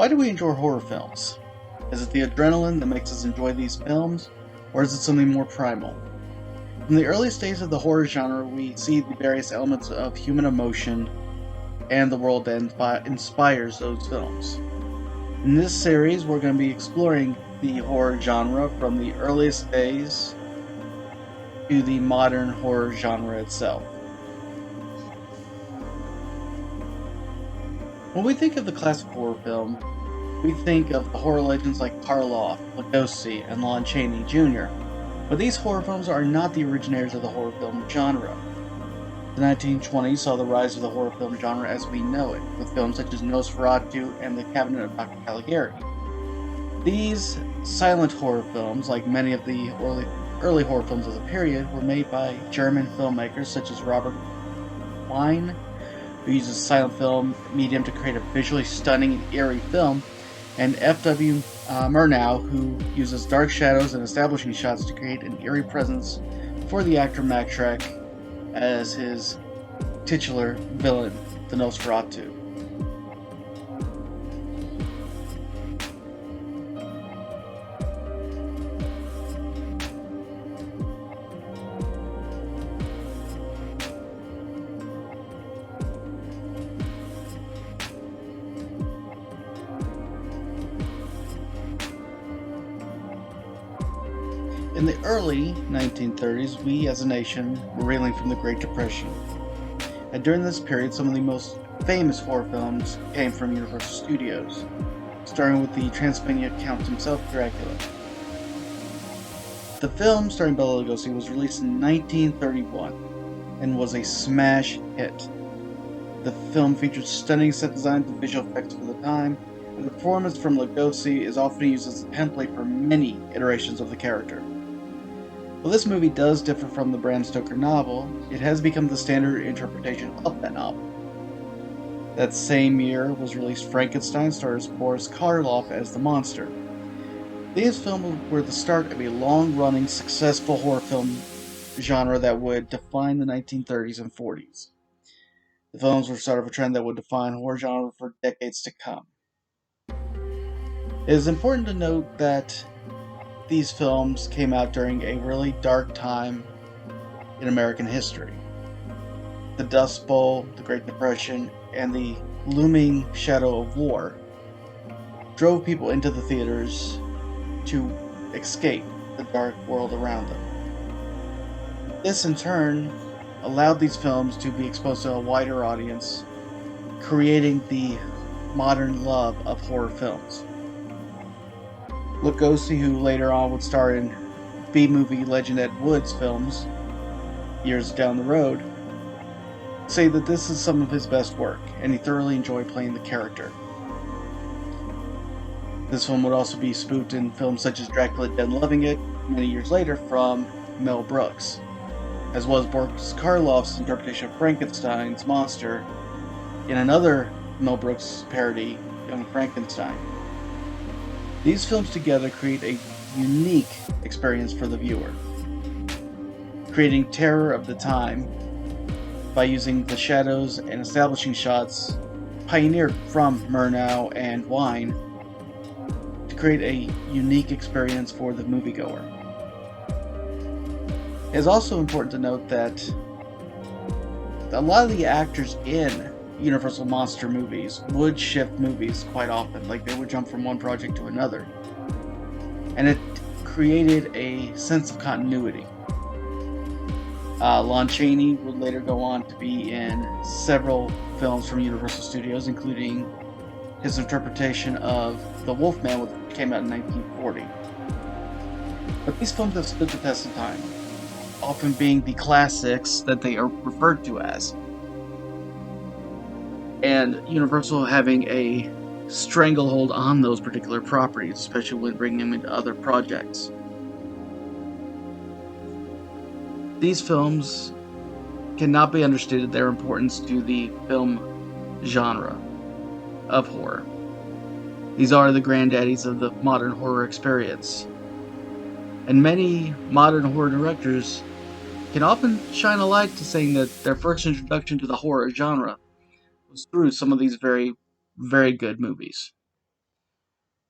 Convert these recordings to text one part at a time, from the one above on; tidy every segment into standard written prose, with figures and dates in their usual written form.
Why do we enjoy horror films? Is it the adrenaline that makes us enjoy these films, or is it something more primal? From the earliest days of the horror genre, we see the various elements of human emotion and the world that inspires those films. In this series, we're going to be exploring the horror genre from the earliest days to the modern horror genre itself. When we think of the classic horror film, we think of the horror legends like Karloff, Lugosi, and Lon Chaney Jr., but these horror films are not the originators of the horror film genre. The 1920s saw the rise of the horror film genre as we know it, with films such as Nosferatu and The Cabinet of Dr. Caligari. These silent horror films, like many of the early horror films of the period, were made by German filmmakers such as Robert Wiene, who uses silent film medium to create a visually stunning and eerie film, and F.W. Murnau, who uses dark shadows and establishing shots to create an eerie presence for the actor Max Schreck as his titular villain, the Nosferatu. In the early 1930s, we as a nation were reeling from the Great Depression. And during this period, some of the most famous horror films came from Universal Studios, starting with the Transylvania Count himself, Dracula. The film, starring Bela Lugosi, was released in 1931 and was a smash hit. The film featured stunning set designs and visual effects for the time, and the performance from Lugosi is often used as a template for many iterations of the character. While this movie does differ from the Bram Stoker novel, it has become the standard interpretation of that novel. That same year was released Frankenstein, stars Boris Karloff as the monster. These films were the start of a long-running, successful horror film genre that would define the 1930s and 40s. The films were the start of a trend that would define horror genre for decades to come. It is important to note that these films came out during a really dark time in American history. The Dust Bowl, the Great Depression, and the looming shadow of war drove people into the theaters to escape the dark world around them. This, in turn, allowed these films to be exposed to a wider audience, creating the modern love of horror films. Lugosi, who later on would star in B-movie Legend Ed Woods films years down the road, say that this is some of his best work, and he thoroughly enjoyed playing the character. This film would also be spoofed in films such as Dracula Dead and Loving It many years later from Mel Brooks, as well as Boris Karloff's interpretation of Frankenstein's monster in another Mel Brooks parody, Young Frankenstein. These films together create a unique experience for the viewer, creating terror of the time by using the shadows and establishing shots pioneered from Murnau and Wiene to create a unique experience for the moviegoer. It is also important to note that a lot of the actors in Universal monster movies would shift movies quite often, like they would jump from one project to another, and it created a sense of continuity. Lon Chaney would later go on to be in several films from Universal Studios, including his interpretation of The Wolfman, which came out in 1940. But these films have stood the test of time, often being the classics that they are referred to as, and Universal having a stranglehold on those particular properties, especially when bringing them into other projects. These films cannot be understated their importance to the film genre of horror. These are the granddaddies of the modern horror experience. And many modern horror directors can often shine a light to saying that their first introduction to the horror genre was through some of these very, very good movies.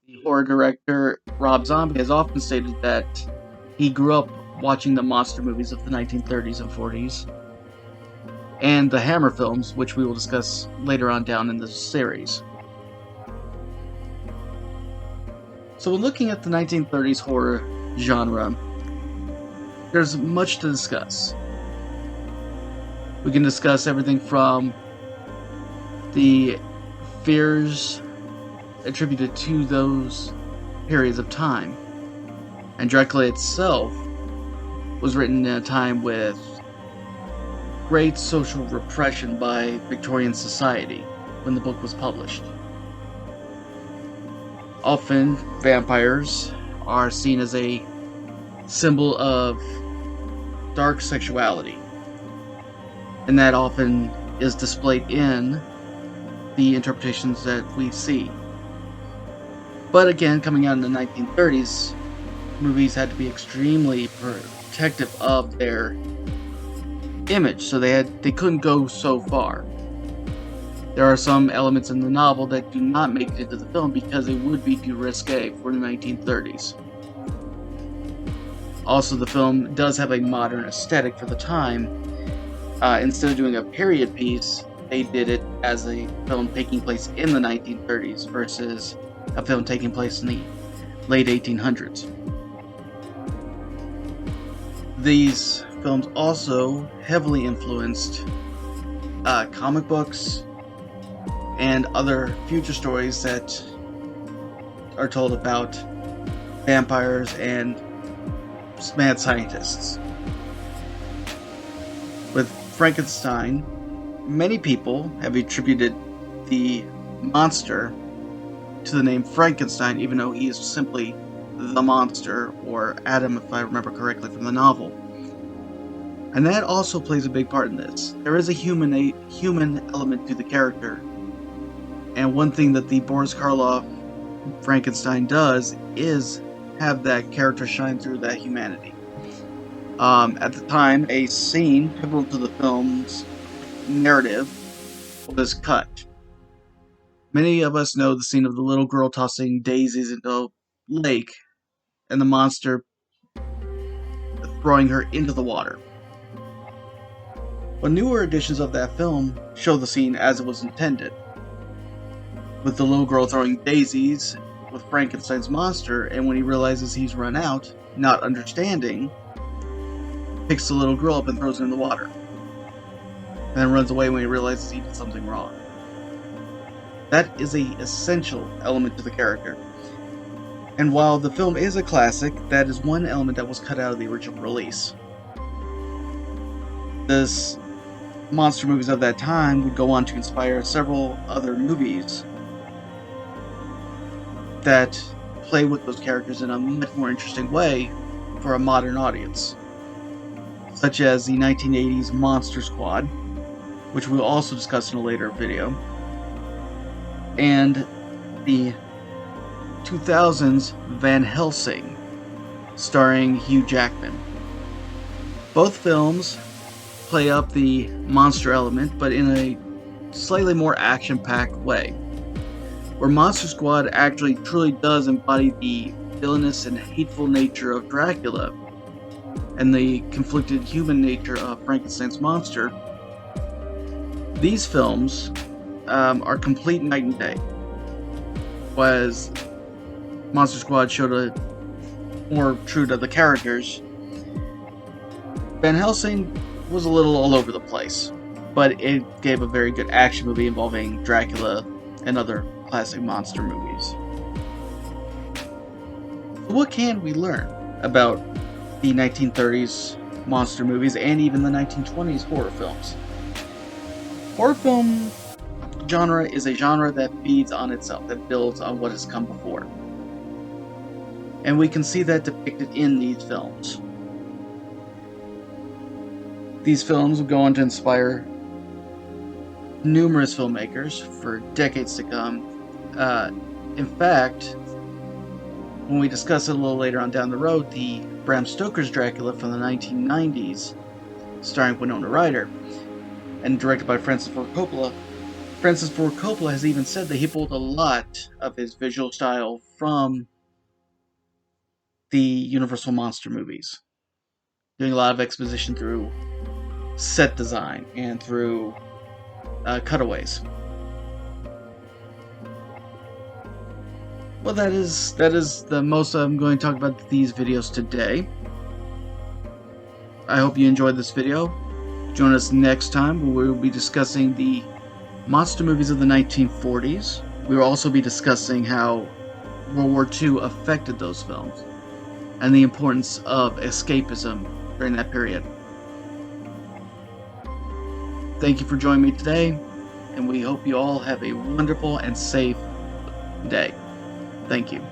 The horror director Rob Zombie has often stated that he grew up watching the monster movies of the 1930s and 40s, and the Hammer films, which we will discuss later on down in this series. So when looking at the 1930s horror genre, there's much to discuss. We can discuss everything from the fears attributed to those periods of time. And Dracula itself was written in a time with great social repression by Victorian society when the book was published. Often, vampires are seen as a symbol of dark sexuality, and that often is displayed in the interpretations that we see. But again, coming out in the 1930s, movies had to be extremely protective of their image, so they couldn't go so far. There are some elements in the novel that do not make it into the film because it would be too risque for the 1930s. Also, the film does have a modern aesthetic for the time. Instead of doing a period piece, they did it as a film taking place in the 1930s versus a film taking place in the late 1800s. These films also heavily influenced comic books and other future stories that are told about vampires and mad scientists. With Frankenstein, many people have attributed the monster to the name Frankenstein, even though he is simply the monster, or Adam, if I remember correctly from the novel. And that also plays a big part in this. There is a human element to the character. And one thing that the Boris Karloff Frankenstein does is have that character shine through that humanity. At the time, a scene pivotal to the film's narrative was cut. Many of us know the scene of the little girl tossing daisies into a lake and the monster throwing her into the water. But newer editions of that film show the scene as it was intended, with the little girl throwing daisies with Frankenstein's monster, and when he realizes he's run out, not understanding, picks the little girl up and throws her in the water, and then runs away when he realizes he did something wrong. That is an essential element to the character. And while the film is a classic, that is one element that was cut out of the original release. This monster movies of that time would go on to inspire several other movies that play with those characters in a much more interesting way for a modern audience, such as the 1980s Monster Squad, which we'll also discuss in a later video, and the 2000s Van Helsing, starring Hugh Jackman. Both films play up the monster element, but in a slightly more action-packed way, where Monster Squad actually truly does embody the villainous and hateful nature of Dracula and the conflicted human nature of Frankenstein's monster. These films are complete night and day, whereas Monster Squad showed a more true to the characters. Van Helsing was a little all over the place, but it gave a very good action movie involving Dracula and other classic monster movies. So what can we learn about the 1930s monster movies and even the 1920s horror films? Horror film genre is a genre that feeds on itself, that builds on what has come before. And we can see that depicted in these films. These films will go on to inspire numerous filmmakers for decades to come. In fact, when we discuss it a little later on down the road, the Bram Stoker's Dracula from the 1990s, starring Winona Ryder, and directed by Francis Ford Coppola, Francis Ford Coppola has even said that he pulled a lot of his visual style from the Universal Monster movies, doing a lot of exposition through set design and through cutaways. Well, that is the most I'm going to talk about these videos today. I hope you enjoyed this video. Join us next time where we will be discussing the monster movies of the 1940s. We will also be discussing how World War II affected those films and the importance of escapism during that period. Thank you for joining me today, and we hope you all have a wonderful and safe day. Thank you.